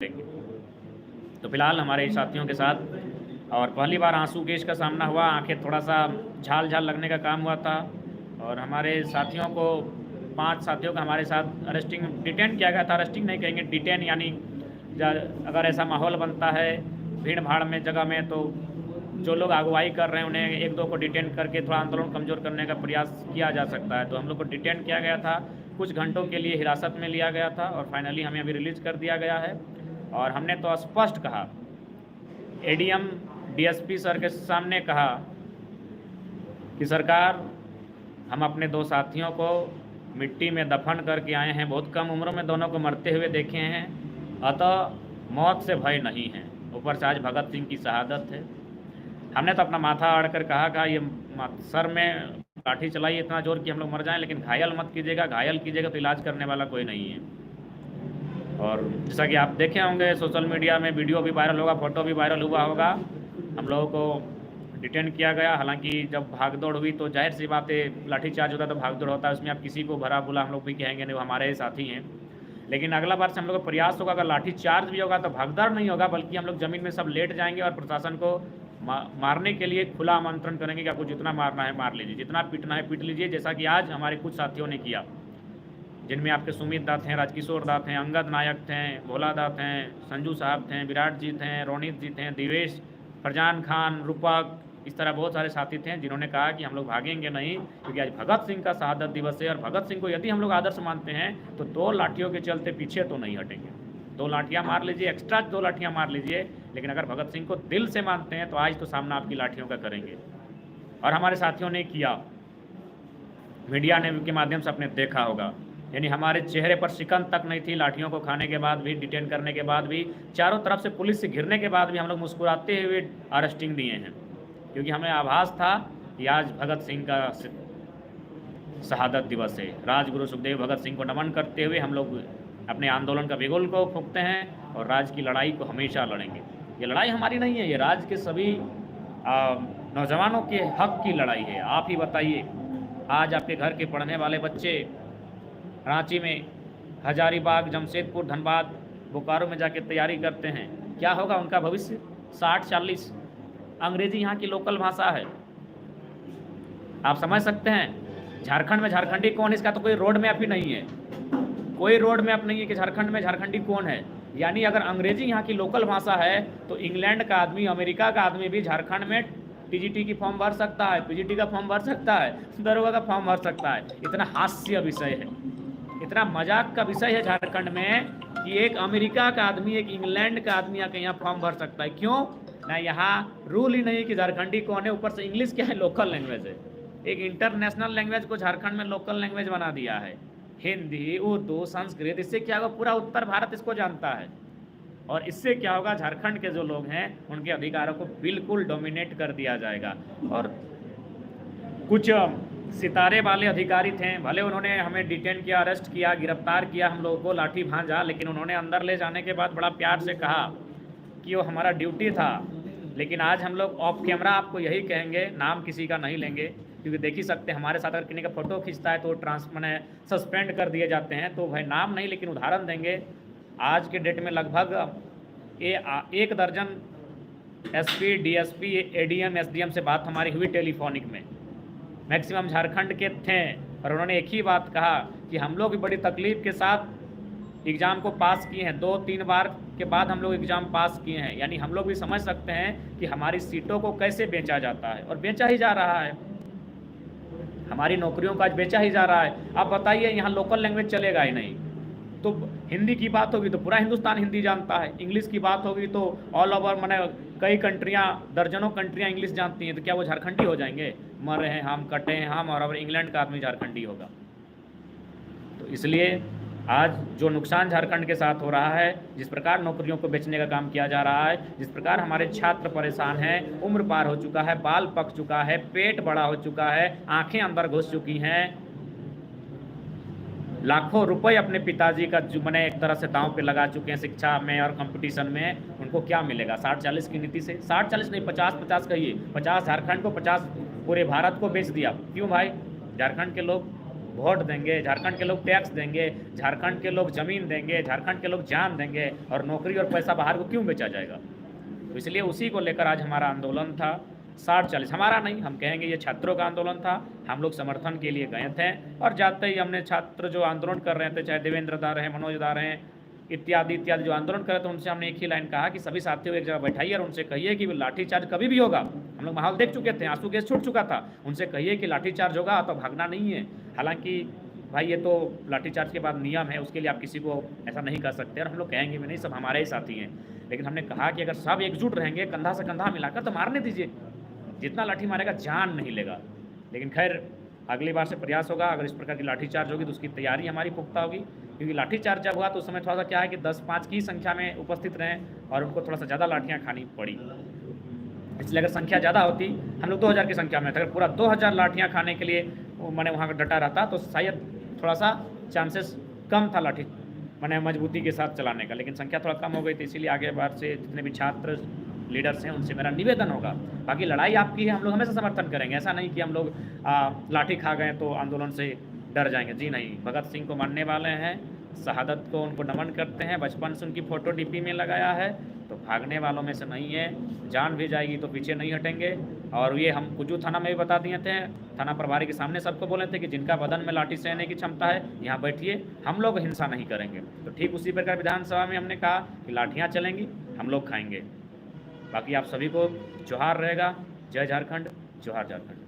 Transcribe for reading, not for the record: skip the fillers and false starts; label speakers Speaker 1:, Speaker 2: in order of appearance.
Speaker 1: देंगे। तो फिलहाल हमारे साथियों के साथ और पहली बार आंसू गैस का सामना हुआ, आंखें थोड़ा सा झाल झाल लगने का काम हुआ था और हमारे साथियों को 5 साथियों का हमारे साथ अरेस्टिंग डिटेन किया गया था। अरेस्टिंग नहीं कहेंगे, डिटेन, यानी अगर ऐसा माहौल बनता है भीड़ भाड़ में जगह में तो जो लोग अगुवाई कर रहे हैं उन्हें 1-2 को डिटेन करके थोड़ा आंदोलन कमज़ोर करने का प्रयास किया जा सकता है। तो हम लोग को डिटेन किया गया था, कुछ घंटों के लिए हिरासत में लिया गया था और फाइनली हमें अभी रिलीज़ कर दिया गया है। और हमने तो स्पष्ट कहा, एडीएम डीएसपी सर के सामने कहा कि सरकार, हम अपने 2 साथियों को मिट्टी में दफन करके आए हैं, बहुत कम उम्र में दोनों को मरते हुए देखे हैं, अतः मौत से भय नहीं है। ऊपर से आज भगत सिंह की शहादत है। हमने तो अपना माथा अड़कर कहा ये सर में लाठी चलाई इतना जोर कि हम लोग मर जाएं, लेकिन घायल मत कीजिएगा, घायल कीजिएगा तो इलाज करने वाला कोई नहीं है। और जैसा कि आप देखे होंगे सोशल मीडिया में वीडियो भी वायरल होगा, फ़ोटो भी वायरल हुआ होगा, हम लोगों को डिटेन किया गया। हालांकि जब भागदौड़ हुई तो जाहिर सी बात है, लाठीचार्ज होता है तो भागदौड़ होता है, उसमें आप किसी को भरा बुला हम लोग भी कहेंगे नहीं, वो हमारे साथी हैं। लेकिन अगला बार से हम लोग का प्रयास होगा, अगर लाठीचार्ज भी होगा तो भागदौड़ नहीं होगा, बल्कि हम लोग ज़मीन में सब लेट जाएंगे और प्रशासन को मारने के लिए खुला आमंत्रण करेंगे कि आपको जितना मारना है मार लीजिए, जितना पीटना है पीट लीजिए, जैसा कि आज हमारे कुछ साथियों ने किया, जिनमें आपके सुमित दत्त हैं, राजकिशोर दत्त हैं, अंगद नायक थे, भोला दत्त हैं, संजू साहब थे, विराट जी थे, रोनित जी थे, दिवेश, फरजान खान, रूपक, इस तरह बहुत सारे साथी थे जिन्होंने कहा कि हम लोग भागेंगे नहीं, क्योंकि आज भगत सिंह का शहादत दिवस है और भगत सिंह को यदि हम लोग आदर्श मानते हैं तो 2 लाठियों के चलते पीछे तो नहीं हटेंगे। 2 लाठियाँ मार लीजिए, एक्स्ट्रा 2 लाठियाँ मार लीजिए, लेकिन अगर भगत सिंह को दिल से मानते हैं तो आज तो सामना आपकी लाठियों का करेंगे। और हमारे साथियों ने किया, मीडिया ने के माध्यम से आपने देखा होगा, यानी हमारे चेहरे पर शिकन तक नहीं थी। लाठियों को खाने के बाद भी, डिटेन करने के बाद भी, चारों तरफ से पुलिस से घिरने के बाद भी हम लोग मुस्कुराते हुए अरेस्टिंग दिए हैं, क्योंकि हमें आभास था कि आज भगत सिंह का शहादत दिवस है। राजगुरु सुखदेव भगत सिंह को नमन करते हुए हम लोग अपने आंदोलन का बिगुल को फूंकते हैं और राज की लड़ाई को हमेशा लड़ेंगे। ये लड़ाई हमारी नहीं है, ये राज के सभी नौजवानों के हक की लड़ाई है। आप ही बताइए, आज आपके घर के पढ़ने वाले बच्चे रांची में, हजारीबाग, जमशेदपुर, धनबाद, बोकारो में जाके तैयारी करते हैं, क्या होगा उनका भविष्य? 60-40 अंग्रेजी यहाँ की लोकल भाषा है, आप समझ सकते हैं। झारखंड में झारखंडी कौन है, इसका तो कोई रोड मैप ही नहीं है, कोई रोड मैप नहीं है कि झारखंड में झारखंडी कौन है। यानी अगर अंग्रेजी यहाँ की लोकल भाषा है तो इंग्लैंड का आदमी, अमेरिका का आदमी भी झारखंड में टीजीटी की फॉर्म भर सकता है, पीजीटी का फॉर्म भर सकता है, दरोगा का फॉर्म भर सकता है। इतना हास्य विषय है, इतना मजाक का विषय है झारखंड में कि एक अमेरिका का आदमी, एक इंग्लैंड का आदमी आके यहाँ फॉर्म भर सकता है। क्यों ना? यहाँ रूल ही नहीं कि झारखंडी कौन है। ऊपर से इंग्लिश क्या है? लोकल लैंग्वेज है। एक इंटरनेशनल लैंग्वेज को झारखंड में लोकल लैंग्वेज बना दिया है। हिंदी, उर्दू, संस्कृत, इससे क्या होगा? पूरा उत्तर भारत इसको जानता है। और इससे क्या होगा? झारखंड के जो लोग हैं उनके अधिकारों को बिल्कुल डोमिनेट कर दिया जाएगा। और कुछ सितारे वाले अधिकारी थे, भले उन्होंने हमें डिटेन किया, अरेस्ट किया, गिरफ्तार किया, हम लोगों को लाठी भांजा, लेकिन उन्होंने अंदर ले जाने के बाद बड़ा प्यार से कहा कि वो हमारा ड्यूटी था। लेकिन आज हम लोग ऑफ कैमरा आपको यही कहेंगे, नाम किसी का नहीं लेंगे, क्योंकि देख ही सकते हैं हमारे साथ अगर किसी का फ़ोटो खींचता है तो मैंने सस्पेंड कर दिए जाते हैं। तो भाई नाम नहीं, लेकिन उदाहरण देंगे। आज के डेट में लगभग 1 दर्जन एसपी, डीएसपी, एडीएम, एसडीएम से बात हमारी हुई टेलीफोनिक में, मैक्सिमम झारखंड के थे। और उन्होंने एक ही बात कहा कि हम लोग भी बड़ी तकलीफ़ के साथ एग्ज़ाम को पास किए हैं, 2-3 बार के बाद हम लोग एग्ज़ाम पास किए हैं। यानी हम लोग भी समझ सकते हैं कि हमारी सीटों को कैसे बेचा जाता है, और बेचा ही जा रहा है। हमारी नौकरियों का आज बेचा ही जा रहा है। आप बताइए, यहाँ लोकल लैंग्वेज चलेगा ही नहीं, तो हिंदी की बात होगी तो पूरा हिंदुस्तान हिंदी जानता है, इंग्लिश की बात होगी तो ऑल ओवर, मैंने कई कंट्रियाँ, दर्जनों कंट्रियाँ इंग्लिश जानती हैं, तो क्या वो झारखंडी हो जाएंगे? मर रहे हैं हम, कटे हैं हम, और अब इंग्लैंड का आदमी झारखंडी होगा? तो इसलिए आज जो नुकसान झारखंड के साथ हो रहा है, जिस प्रकार नौकरियों को बेचने का काम किया जा रहा है, जिस प्रकार हमारे छात्र परेशान हैं, उम्र पार हो चुका है, बाल पक चुका है, पेट बड़ा हो चुका है, आंखें अंदर घुस चुकी हैं, लाखों रुपए अपने पिताजी का जो मैंने एक तरह से दांव पे लगा चुके हैं शिक्षा में और कंपटीशन में, उनको क्या मिलेगा? 60-40 की नीति से, 60-40 नहीं, 50-50 कहिए, 50 झारखंड को, 50 पूरे भारत को बेच दिया। क्यों भाई? झारखंड के लोग वोट देंगे, झारखंड के लोग टैक्स देंगे, झारखंड के लोग ज़मीन देंगे, झारखंड के लोग जान देंगे, और नौकरी और पैसा बाहर को क्यों बेचा जाएगा। तो इसलिए उसी को लेकर आज हमारा आंदोलन था 60-40, हमारा नहीं, हम कहेंगे ये छात्रों का आंदोलन था। हम लोग समर्थन के लिए गए थे, और जाते ही हमने छात्र जो आंदोलन कर रहे थे, चाहे देवेंद्र दा रहे, मनोज दा रहे, इत्यादि इत्यादि जो आंदोलन कर रहे थे, उनसे हमने एक ही लाइन कहा कि सभी साथियों को एक जगह बैठाइए और उनसे कहिए कि लाठीचार्ज कभी भी होगा। हम लोग माहौल देख चुके थे, आंसू गैस छूट चुका था, उनसे कहिए कि लाठीचार्ज होगा तो भागना नहीं है। हालांकि भाई ये तो लाठीचार्ज के बाद नियम है, उसके लिए आप किसी को ऐसा नहीं कर सकते, और हम लोग कहेंगे भी नहीं, सब हमारे ही साथी हैं। लेकिन हमने कहा कि अगर सब एकजुट रहेंगे कंधा से कंधा मिलाकर तो मारने दीजिए, जितना लाठी मारेगा जान नहीं लेगा। लेकिन खैर अगली बार से प्रयास होगा, अगर इस प्रकार की लाठीचार्ज होगी तो उसकी तैयारी हमारी पुख्ता होगी, क्योंकि लाठीचार्ज जब हुआ तो उस समय थोड़ा सा क्या है कि 10-5 की संख्या में उपस्थित रहें और उनको थोड़ा सा ज़्यादा लाठियाँ खानी पड़ी। इसलिए अगर संख्या ज़्यादा होती, हम लोग 2000 की संख्या में थे, अगर पूरा 2000 लाठियाँ खाने के लिए मैंने वहाँ का डटा रहता तो शायद थोड़ा सा चांसेस कम था लाठी मैंने मजबूती के साथ चलाने का। लेकिन संख्या थोड़ा कम हो गई थी, इसीलिए आगे बार से जितने भी छात्र लीडर्स हैं उनसे मेरा निवेदन होगा, बाकी लड़ाई आपकी है, हम लोग हमेशा समर्थन करेंगे। ऐसा नहीं कि हम लोग लाठी खा गए तो आंदोलन से डर जाएंगे, जी नहीं। भगत सिंह को मानने वाले हैं, शहादत को उनको नमन करते हैं, बचपन से उनकी फ़ोटो डीपी में लगाया है, तो भागने वालों में से नहीं है। जान भी जाएगी तो पीछे नहीं हटेंगे। और ये हम कुजू थाना में भी बता दिए थे, थाना प्रभारी के सामने सबको बोले थे कि जिनका बदन में लाठी सहने की क्षमता है यहाँ बैठिए, हम लोग हिंसा नहीं करेंगे। तो ठीक उसी प्रकार विधानसभा में हमने कहा कि लाठियाँ चलेंगी, हम लोग खाएंगे। बाकी आप सभी को जोहार रहेगा। जय झारखंड, जोहार झारखंड।